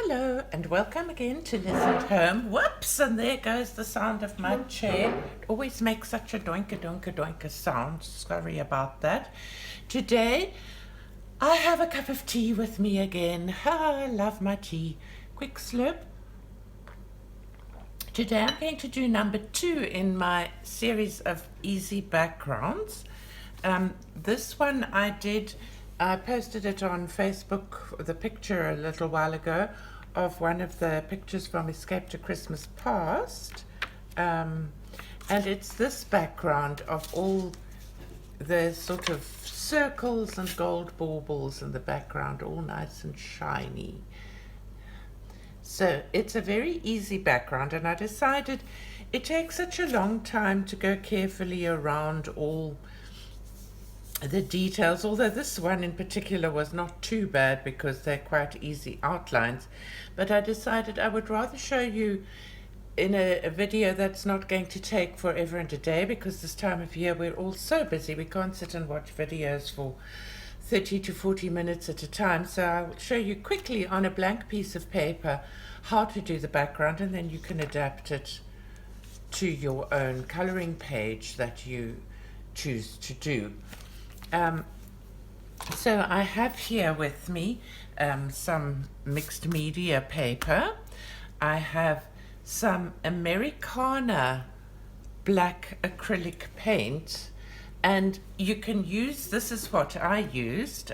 Hello and welcome again to Liz at Home. Whoops, and there goes the sound of my chair. It always makes such a doinka doinka doinka sound. Sorry about that. Today I have a cup of tea with me again. I love my tea. Quick slurp. Today I'm going to do number 2 in my series of easy backgrounds. This one I posted it on Facebook, the picture a little while ago of one of the pictures from Escape to Christmas Past. And it's this background of all the sort of circles and gold baubles in the background, all nice and shiny. So it's a very easy background, and I decided it takes such a long time to go carefully around all the details, although this one in particular was not too bad because they're quite easy outlines, but I decided I would rather show you in a video that's not going to take forever and a day, because this time of year we're all so busy we can't sit and watch videos for 30 to 40 minutes at a time. So I'll show you quickly on a blank piece of paper how to do the background, and then you can adapt it to your own coloring page that you choose to do. So I have here with me some mixed media paper. I have some Americana black acrylic paint, and you can use, this is what I used,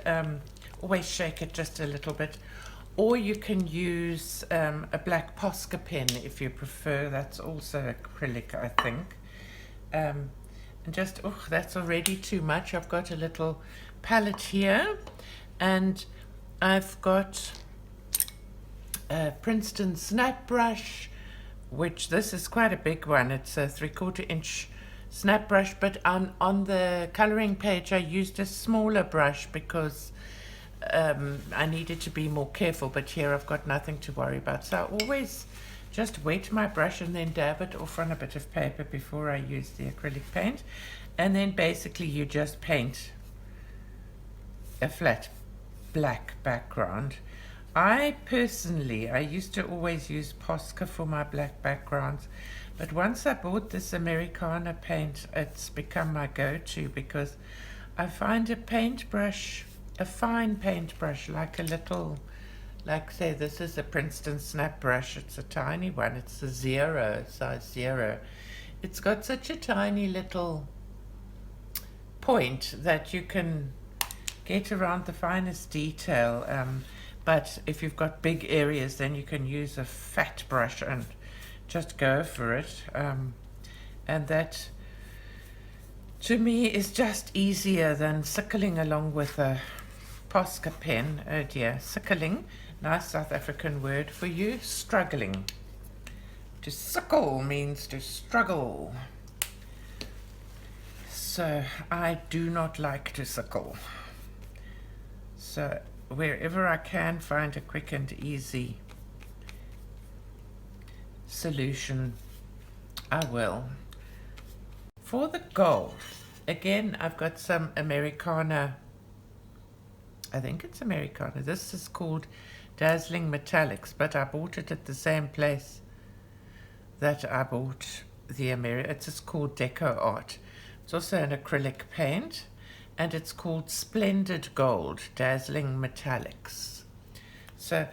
always shake it just a little bit, or you can use a black Posca pen if you prefer. That's also acrylic, I think. And just, oh, that's already too much. I've got a little palette here, and I've got a Princeton snap brush, which this is quite a big one. It's a 3/4 inch snap brush, but on the coloring page I used a smaller brush because I needed to be more careful, but here I've got nothing to worry about. So I always just wet my brush and then dab it off on a bit of paper before I use the acrylic paint, and then basically you just paint a flat black background. I used to always use Posca for my black backgrounds, but once I bought this Americana paint, it's become my go-to because I find a paintbrush, a fine paintbrush, like say this is a Princeton snap brush. It's a tiny one. It's a size 0. It's got such a tiny little point that you can get around the finest detail. But if you've got big areas, then you can use a fat brush and just go for it. And that, to me, is just easier than sickling along with a Posca pen. Oh dear, sickling. Nice South African word for you. Struggling. To sickle means to struggle. So I do not like to sickle. So wherever I can find a quick and easy solution, I will. For the gold, again, I've got some Americana. I think it's Americana. This is called Dazzling Metallics, but I bought it at the same place that I bought the it's just called Deco Art. It's also an acrylic paint, and it's called Splendid Gold Dazzling Metallics. So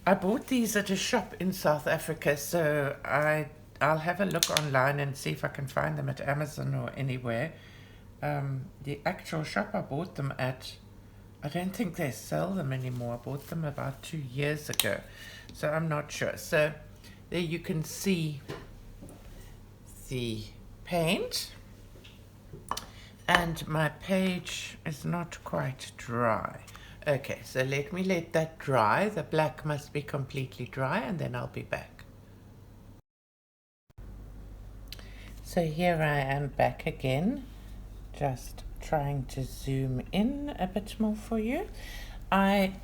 I bought these at a shop in South Africa, so I'll have a look online and see if I can find them at Amazon or anywhere. The actual shop I bought them at, I don't think they sell them anymore. I bought them about 2 years ago, so I'm not sure. So there you can see the paint, and my page is not quite dry. Okay, so let me let that dry. The black must be completely dry, and then I'll be back. So here I am back again, just trying to zoom in a bit more for you. I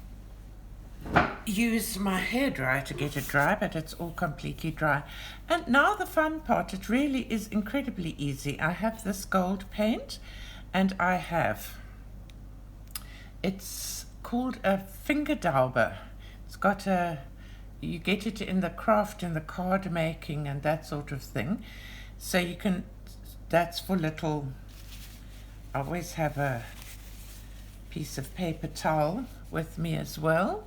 used my hairdryer to get it dry, but it's all completely dry. And now the fun part, it really is incredibly easy. I have this gold paint, and it's called a finger dauber. It's got a you get it in the craft, in the card making and that sort of thing. So you can, that's for little, I always have a piece of paper towel with me as well.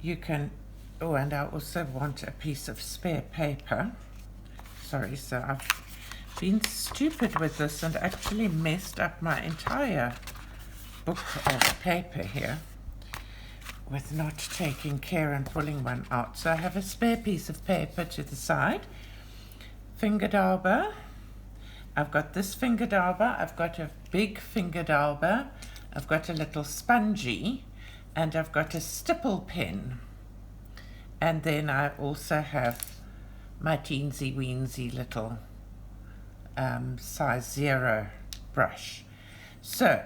You can, oh, and I also want a piece of spare paper. Sorry, so I've been stupid with this and actually messed up my entire book of paper here with not taking care and pulling one out. So I have a spare piece of paper to the side. Fingerdauber. I've got this fingerdauber. I've got a big fingerdauber. I've got a little spongy, and I've got a stipple pen. And then I also have my teensy weensy little size 0 brush. So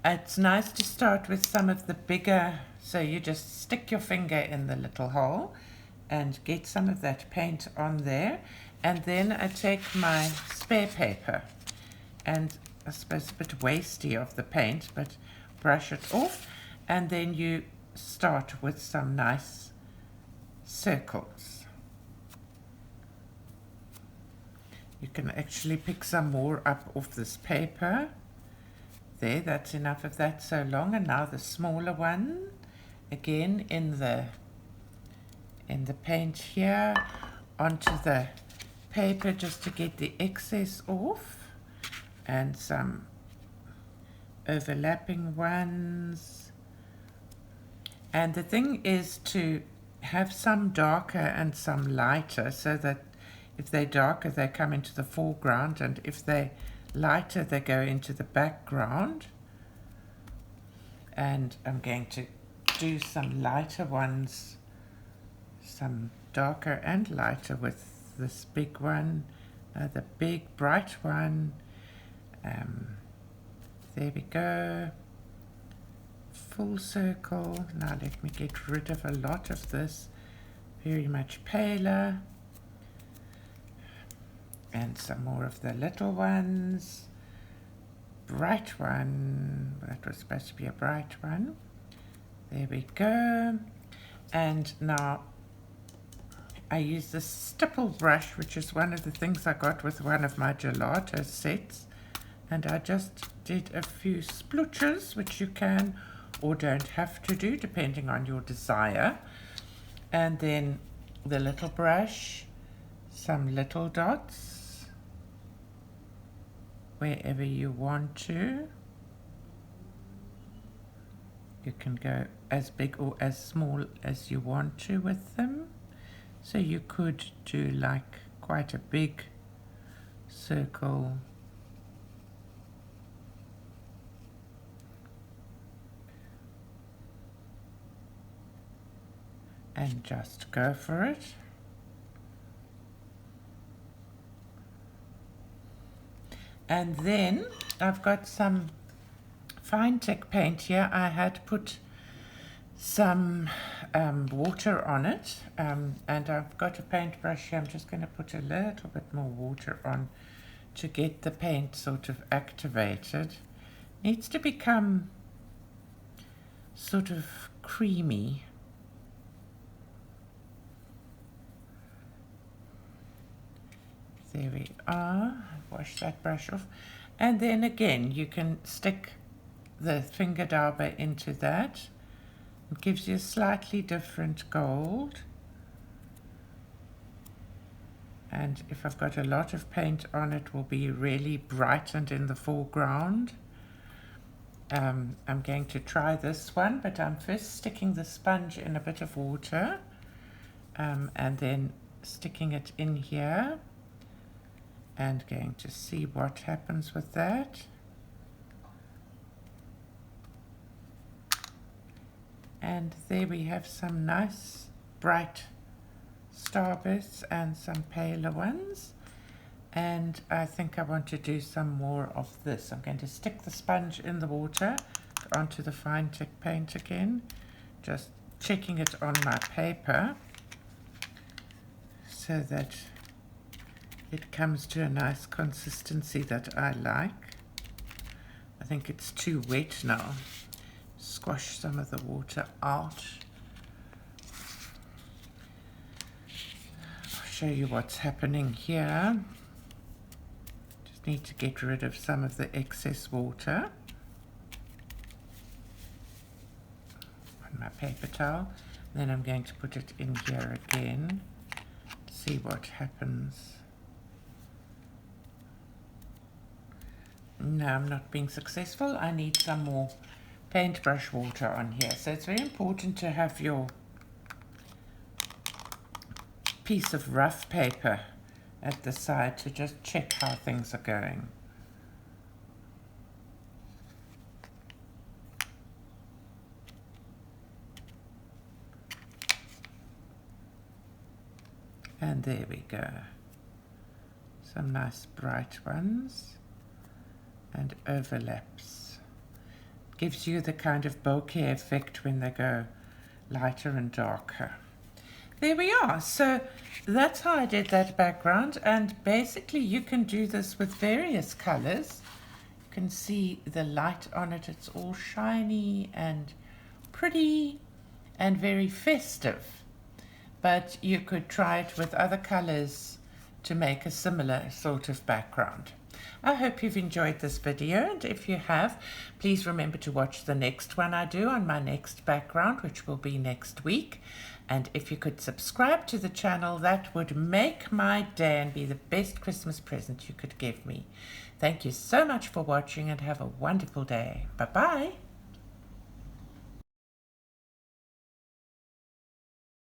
it's nice to start with some of the bigger, so you just stick your finger in the little hole and get some of that paint on there. And then I take my spare paper, and I suppose a bit wasty of the paint, but brush it off, and then you start with some nice circles. You can actually pick some more up off this paper. There, that's enough of that so long. And now the smaller one, again in the paint here, onto the paper just to get the excess off, and some overlapping ones. And the thing is to have some darker and some lighter, so that if they're darker they come into the foreground, and if they're lighter they go into the background. And I'm going to do some lighter ones, some darker and lighter with this big one, the big bright one. There we go, full circle. Now let me get rid of a lot of this, very much paler, and some more of the little ones. Bright one, that was supposed to be a bright one. There we go. And now I use this stipple brush, which is one of the things I got with one of my gelato sets, and I just did a few splooches, which you can or don't have to do depending on your desire. And then the little brush, some little dots wherever you want to. You can go as big or as small as you want to with them. So you could do like quite a big circle. And just go for it. And then I've got some Finetec paint here. I had put some water on it, and I've got a paintbrush here. I'm just going to put a little bit more water on to get the paint sort of activated. Needs to become sort of creamy. There we are. Wash that brush off, and then again you can stick the fingerdauber into that. It gives you a slightly different gold, and if I've got a lot of paint on, it will be really brightened in the foreground. I'm going to try this one, but I'm first sticking the sponge in a bit of water, and then sticking it in here and going to see what happens with that. And there we have some nice bright starbursts and some paler ones. And I think I want to do some more of this. I'm going to stick the sponge in the water onto the Finetec paint again, just checking it on my paper so that it comes to a nice consistency that I like. I think it's too wet now. Squash some of the water out. show you what's happening here. Just need to get rid of some of the excess water on my paper towel. Then I'm going to put it in here again. See what happens. No, I'm not being successful. I need some more paintbrush water on here. So it's very important to have your piece of rough paper at the side to just check how things are going. And there we go. Some nice bright ones. And overlaps. Gives you the kind of bokeh effect when they go lighter and darker. There we are. So that's how I did that background, and basically you can do this with various colors. You can see the light on it. It's all shiny and pretty and very festive. But you could try it with other colors to make a similar sort of background. I hope you've enjoyed this video, and if you have, please remember to watch the next one I do on my next background, which will be next week. And if you could subscribe to the channel, that would make my day and be the best Christmas present you could give me. Thank you so much for watching, and have a wonderful day. Bye-bye.